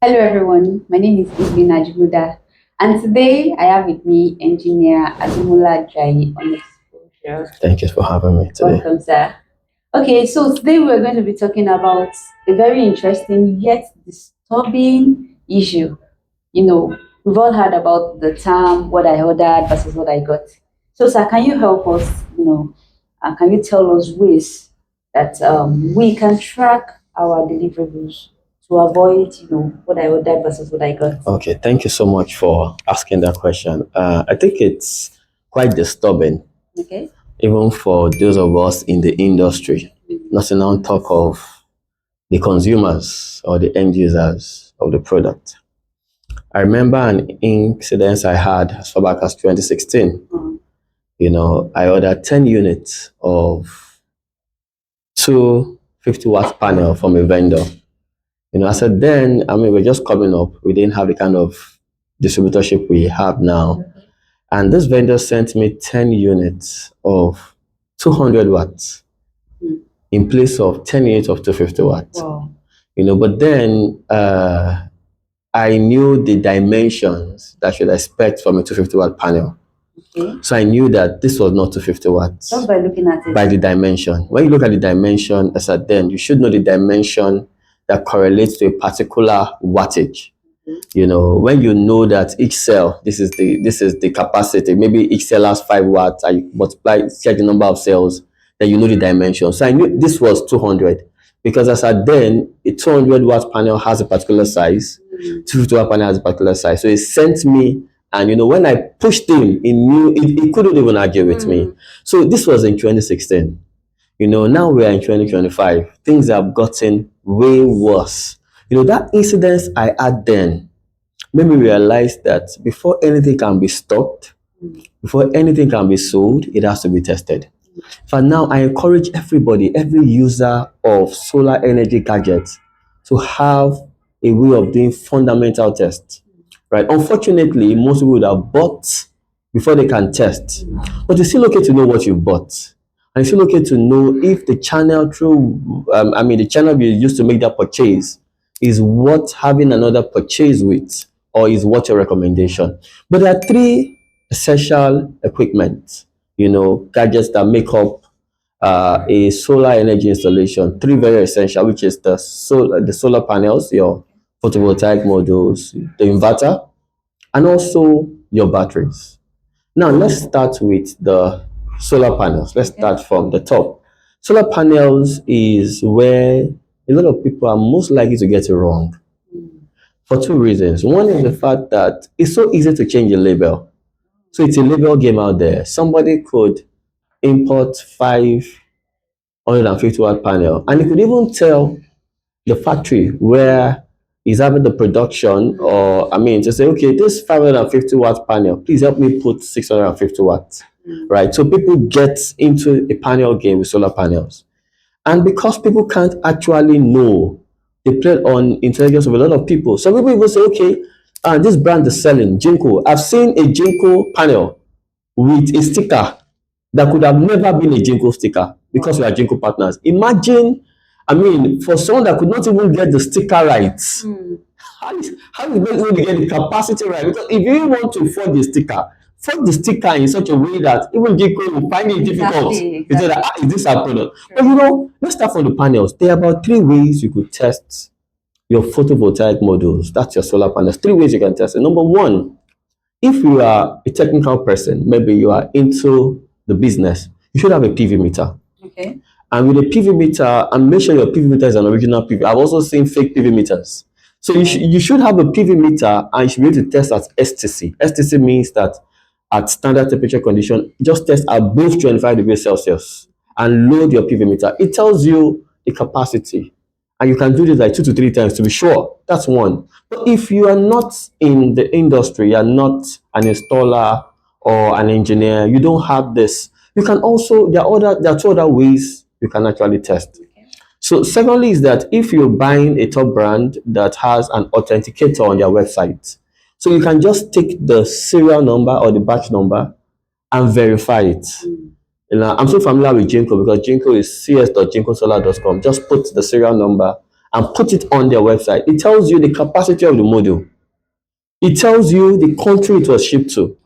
Hello everyone, my name is Evelyn Ajimuda, and today I have with me engineer Adumula Jai on exposure. Thank you for having me today. Welcome, sir. Okay, so today we're going to be talking about a very interesting yet disturbing issue. We've all heard about the term what I ordered versus what I got. So, sir, can you help us, and can you tell us ways that we can track our deliverables to avoid, what I ordered versus what I got? Okay, thank you so much for asking that question. I think it's quite disturbing, Okay. even for those of us in the industry, not to now talk of the consumers or the end users of the product. I remember an incident I had as far back as 2016. I ordered 10 units of two 50-watt panel from a vendor. I said then, we're just coming up. We didn't have the kind of distributorship we have now. And this vendor sent me 10 units of 200 watts in place of 10 units of 250 watts. Wow. But then I knew the dimensions that I should expect from a 250 watt panel. Okay. So I knew that this was not 250 watts. Just by looking at it. By the dimension. When you look at the dimension, as at then, you should know the dimension that correlates to a particular wattage. When you know that each cell, this is the capacity, maybe each cell has 5 watts, I multiply, check the number of cells, then you know the dimension. So I knew this was 200 because as at then, a 200 watt panel has a particular size, 250 watt panel has a particular size. So it sent me, and when I pushed him, he knew it couldn't even argue with me. So this was in 2016. Now we are in 2025. Things have gotten way worse. That incident I had then made me realize that before anything can be stocked, before anything can be sold, it has to be tested. For now, I encourage everybody, every user of solar energy gadgets, to have a way of doing fundamental tests. Right? Unfortunately, most people would have bought before they can test. But it's still okay to know what you've bought. And it's still okay to know if the channel the channel you used to make that purchase is worth having another purchase with, or is what your recommendation. But there are three essential equipment, gadgets that make up a solar energy installation. Three very essential, which is the solar panels, your photovoltaic modules, the inverter, and also your batteries. Now let's start with the solar panels. Let's start from the top. Solar panels is where a lot of people are most likely to get it wrong for two reasons. One is the fact that it's so easy to change a label. So it's a label game out there. Somebody could import 550 watt panel, and you could even tell the factory where he's having the production, or to say, okay, this 550 watt panel, please help me put 650 watts. Right? So people get into a panel game with solar panels. And because people can't actually know, they play on intelligence of a lot of people. Some people even say, okay, this brand is selling Jinko. I've seen a Jinko panel with a sticker that could have never been a Jinko sticker because we are Jinko partners. Imagine, for someone that could not even get the sticker right, how is it going to get the capacity right? Because if you want to forge the sticker in such a way that even Jinko will find it difficult. Exactly. To say that, is this our product? But let's start from the panels. There are about 3 ways you could test your photovoltaic modules. That's your solar panels. 3 ways you can test it. Number one, if you are a technical person, maybe you are into the business, you should have a PV meter. Okay. And with a PV meter, and make sure your PV meter is an original PV. I've also seen fake PV meters. So you should have a PV meter, and you should be able to test at STC. STC means that at standard temperature condition, just test above 25 degrees Celsius and load your PV meter. It tells you the capacity. And you can do this like 2 to 3 times to be sure. That's one. But if you are not in the industry, you are not an installer or an engineer, you don't have this. You can also, there are 2 other ways you can actually test. So secondly is that if you're buying a top brand that has an authenticator on their website, so you can just take the serial number or the batch number and verify it. I'm so familiar with Jinko because Jinko is cs.jinkosolar.com. Just put the serial number and put it on their website. It tells you the capacity of the module. It tells you the country it was shipped to.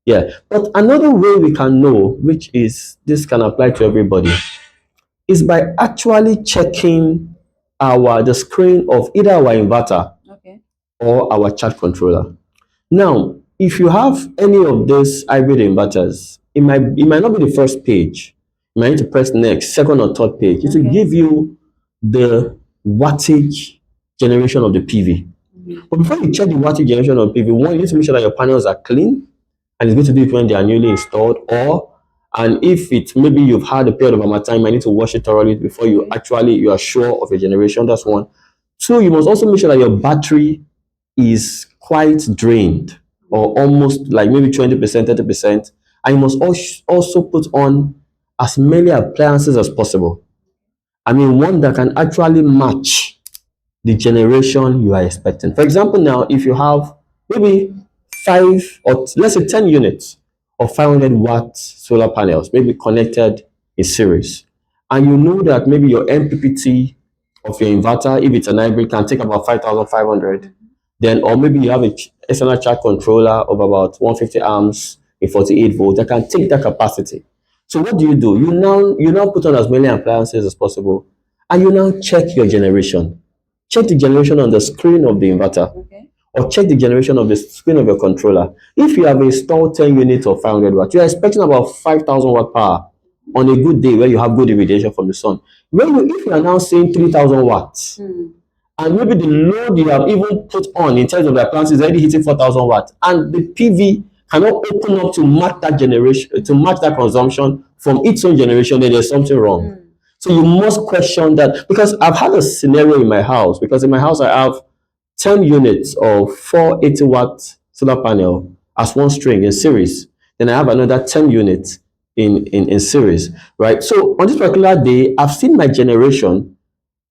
Yeah. But another way we can know, which is this can apply to everybody, is by actually checking the screen of either our inverter Okay. or our charge controller. Now, if you have any of these hybrid inverters, it might not be the first page. You might need to press next, second or third page. It will Okay. give you the wattage generation of the PV. But before you check the wattage generation of PV, one, you need to make sure that your panels are clean, and it's going to do it when they are newly installed, and if it maybe you've had a period of time, I need to wash it thoroughly before you are sure of your generation. That's one. Two, you must also make sure that your battery is quite drained, or almost like maybe 20%, 30%. And you must also put on as many appliances as possible. I mean, one that can actually match the generation you are expecting. For example, now, if you have maybe 10 units of 500-watt solar panels, maybe connected in series, and you know that maybe your MPPT of your inverter, if it's an hybrid, can take about 5,500, then, or maybe you have a external charge controller of about 150 amps in 48 volts that can take that capacity. So what do? You now put on as many appliances as possible, and you now check your generation. Check the generation on the screen of the inverter, Okay. or check the generation of the screen of your controller. If you have installed 10 units of 500 watts, you are expecting about 5,000 watt power on a good day where you have good irradiation from the sun. If you are now seeing 3,000 watts, and maybe the load you have even put on in terms of the appliance is already hitting 4,000 watts, and the PV cannot open up to match that generation, to match that consumption from its own generation, then there's something wrong. So you must question that, because I've had a scenario in my house, because in my house I have 10 units of 480-watt solar panel as one string in series. Then I have another 10 units in series, right? So on this particular day, I've seen my generation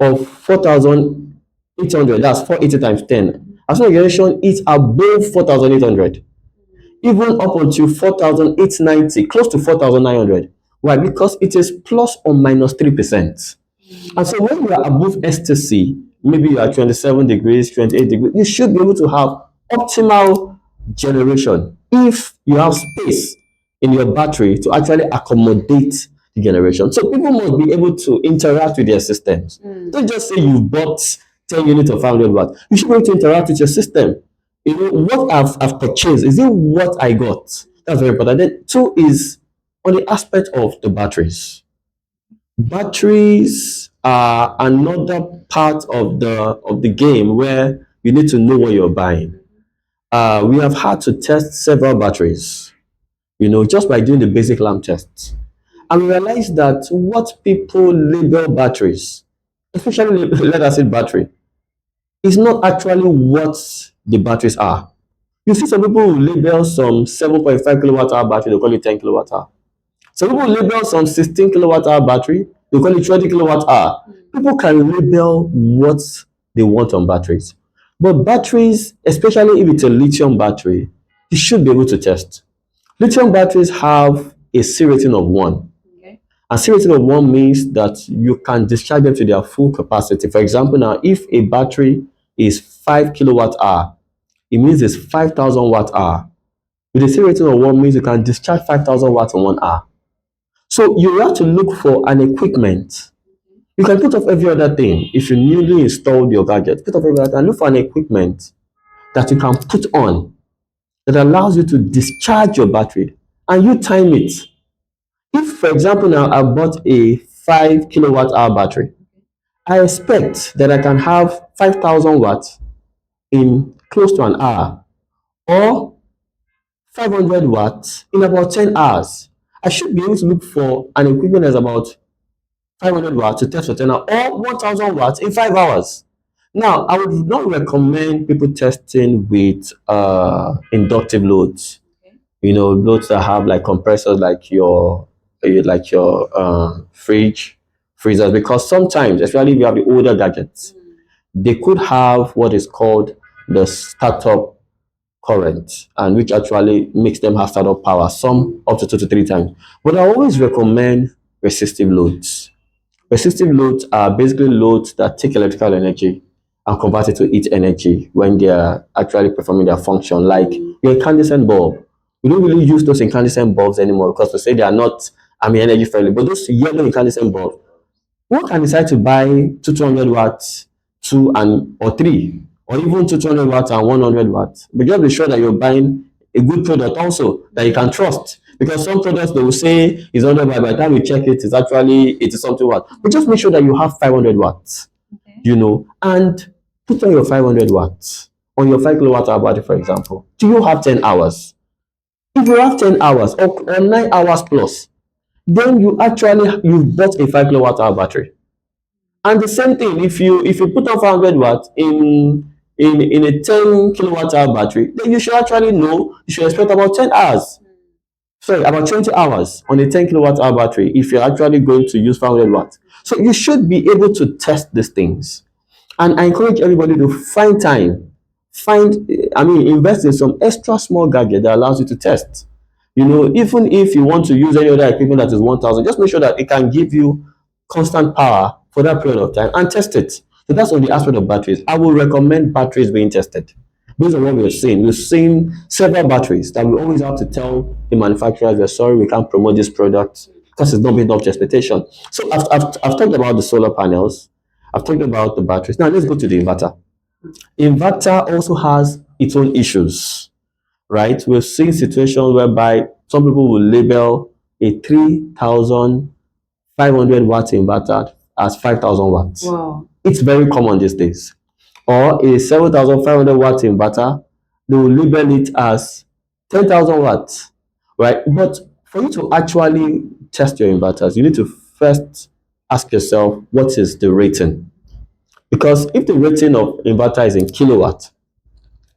of 4,800, that's 480 times 10. As my generation is above 4,800, even up until 4,890, close to 4,900. Why? Because it is plus or minus 3%. And so when you are above STC, maybe you are 27 degrees, 28 degrees, you should be able to have optimal generation if you have space in your battery to actually accommodate the generation. So people must be able to interact with their systems. Don't just say you bought 10 units of 500 watts. You should be able to interact with your system. You know, what I've purchased, is it what I got? That's very important. Then two is on the aspect of the batteries. Batteries are another part of the game where you need to know what you're buying. We have had to test several batteries, just by doing the basic lamp tests. And we realized that what people label batteries, especially lead acid battery, is not actually what the batteries are. You see some people who label some 7.5 kilowatt hour battery, they call it 10 kilowatt hour. Some people label some 16 kilowatt hour battery, they call it 20 kilowatt hour. People can label what they want on batteries. But batteries, especially if it's a lithium battery, you should be able to test. Lithium batteries have a C rating of 1. Okay. A C rating of 1 means that you can discharge them to their full capacity. For example, now, if a battery is 5 kilowatt hour, it means it's 5,000 watt hour. With a C rating of 1 means you can discharge 5,000 watts in 1 hour. So you have to look for an equipment. You can put off every other thing. If you newly installed your gadget, put off every other thing and look for an equipment that you can put on that allows you to discharge your battery, and you time it. If, for example, now I bought a 5 kilowatt hour battery, I expect that I can have 5,000 watts in close to an hour, or 500 watts in about 10 hours. I should be able to look for an equipment that's about 500 watts to test for 10 hours, or 1,000 watts in 5 hours. Now, I would not recommend people testing with inductive loads. Okay. Loads that have like compressors, like your fridge, freezers, because sometimes, especially if you have the older gadgets, they could have what is called the startup current, and which actually makes them have startup power, some up to 2 to 3 times. But I always recommend resistive loads. Resistive loads are basically loads that take electrical energy and convert it to heat energy when they are actually performing their function. Like your incandescent bulb, we don't really use those incandescent bulbs anymore because we say they are not, energy friendly. But those yellow incandescent bulbs, one can decide to buy 200 watts, two and or three, or even 200 watts and 100 watts. But just be sure that you're buying a good product also that you can trust. Because some products they will say is 100 watts, by the time you check it, it's actually 80 something watts. But just make sure that you have 500 watts, Okay. and put on your 500 watts on your 5 kilowatt hour battery, for example. Do you have 10 hours? If you have 10 hours or 9 hours plus, then you've bought a 5 kilowatt hour battery. And the same thing, if you put on 500 watts in a 10 kilowatt hour battery, then you should actually know you should expect about 10 hours. Sorry, about 20 hours on a 10 kilowatt hour battery if you're actually going to use 500 watts. So you should be able to test these things. And I encourage everybody to find time, invest in some extra small gadget that allows you to test. Even if you want to use any other equipment that is 1000, just make sure that it can give you constant power for that period of time and test it. So that's on the aspect of batteries. I will recommend batteries being tested. Based on what we've seen several batteries that we always have to tell the manufacturers, we're sorry, we can't promote this product because it's not being up to expectation. So I've talked about the solar panels, I've talked about the batteries. Now let's go to the inverter. Inverter also has its own issues, right? We've seen situations whereby some people will label a 3,500 watt inverter as 5,000 watts. Wow. It's very common these days. Or a 7,500 watt inverter, they will label it as 10,000 watts, right? But for you to actually test your inverters, you need to first ask yourself, what is the rating? Because if the rating of inverter is in kilowatt,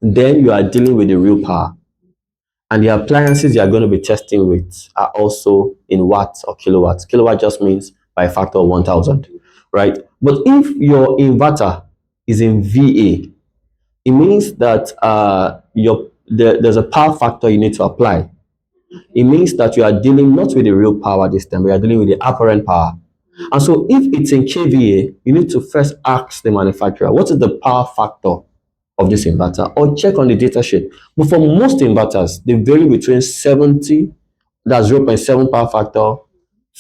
then you are dealing with the real power. And the appliances you are going to be testing with are also in watts or kilowatts. Kilowatt just means by a factor of 1000, right? But if your inverter is in VA, it means that there's a power factor you need to apply. It means that you are dealing not with the real power this time, but you are dealing with the apparent power. And so if it's in kVA, you need to first ask the manufacturer, what is the power factor of this inverter, or check on the data sheet. But for most inverters, they vary between 70, that's 0.7 power factor,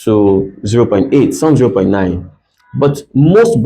to 0.8, some 0.9. But most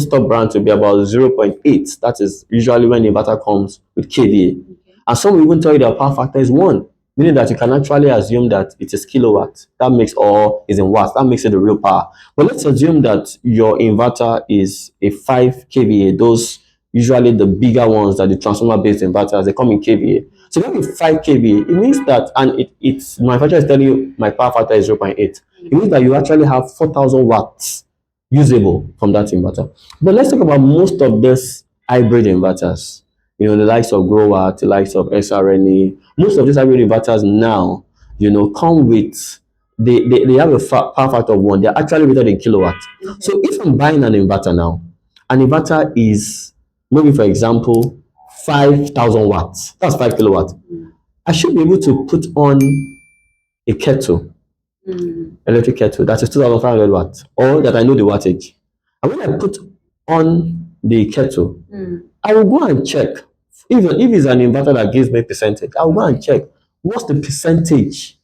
top brands will be about 0.8. That is usually when the inverter comes with kVA. And some will even tell you that power factor is 1, meaning that you can actually assume that it is kilowatt. That makes, or is in watts. That makes it the real power. But let's assume that your inverter is a 5 kVA. Those usually the bigger ones, that the transformer based inverters, they come in kVA. So when it's 5 kVA, it means that, and it's manufacturer is telling you my power factor is 0.8. It means that you actually have 4,000 watts usable from that inverter. But let's talk about most of these hybrid inverters. The likes of Growatt, the likes of SRNA. Most of these hybrid inverters now, come with, they have a power factor of 1. They're actually rated in kilowatt. So if I'm buying an inverter now, an inverter is maybe, for example, 5,000 watts. That's 5 kilowatt. I should be able to put on a kettle, electric kettle, that is 2,500 watts, or that I know the wattage. And when I put on the kettle, I will go and check. Even if it's an inverter that gives me percentage, I will go and check what's the percentage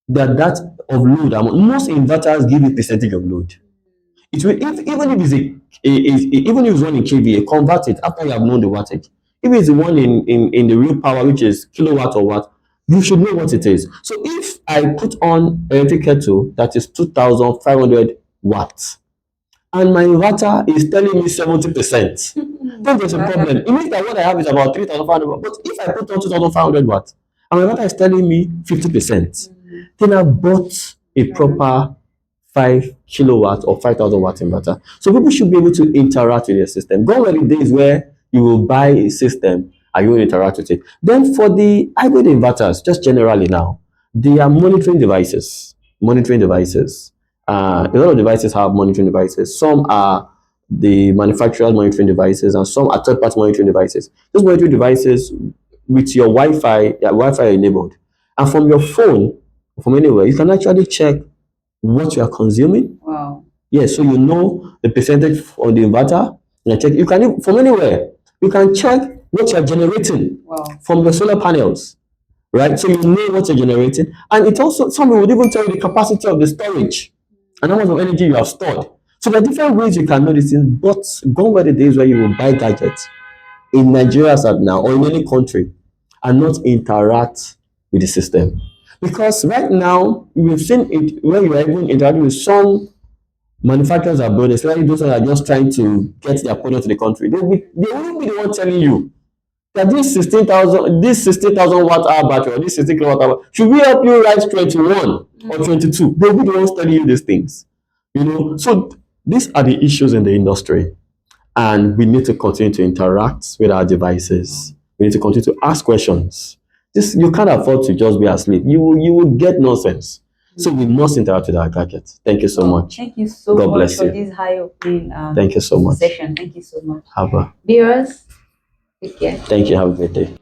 that of load. Most inverters give you percentage of load. It will, even if it's even if it's one in kVA, convert it after you have known the wattage. If it's the one in the real power, which is kilowatt or watt, you should know what it is. So if I put on electric kettle that is 2,500 watts, and my inverter is telling me 70%, then there's a problem. It means that what I have is about 3,500 watts. But if I put on 2,500 watts, and my inverter is telling me 50%, then I bought a proper 5 kilowatt or 5,000 watt inverter. So people should be able to interact with their system. Gone are the days where you will buy a system and you will interact with it. Then for the hybrid inverters, just generally now, they are monitoring devices. A lot of devices have monitoring devices. Some are the manufacturer's monitoring devices, and some are third-party monitoring devices. Those monitoring devices with your Wi-Fi enabled, and from your phone, from anywhere, you can actually check what you are consuming. Wow. Yes, so you know the percentage on the inverter. You can check. You can from anywhere. You can check what you're generating Wow. from your solar panels, right? So you know what you're generating, and it also some would even tell you the capacity of the storage and how much of energy you have stored. So there are different ways you can know these things, but gone were the days where you will buy gadgets in Nigeria as at now or in any country and not interact with the system. Because right now we've seen it when you are even interacting with some manufacturers abroad, especially those that are just trying to get their product to the country. They won't be the one telling you that this 16,000 watt hour battery or this 16 kilowatt hour, should we help you write 21 or 22? They'll be the ones telling you these things. You know, so these are the issues in the industry, and we need to continue to interact with our devices. We need to continue to ask questions. This you can't afford to just be asleep. You will get nonsense. So we must interact with our gadgets. Thank you so much. Thank you so God much bless for you. this high-opening Thank you so much. session. Thank you so much. Have a Viewers, take care. thank you. Have a great day.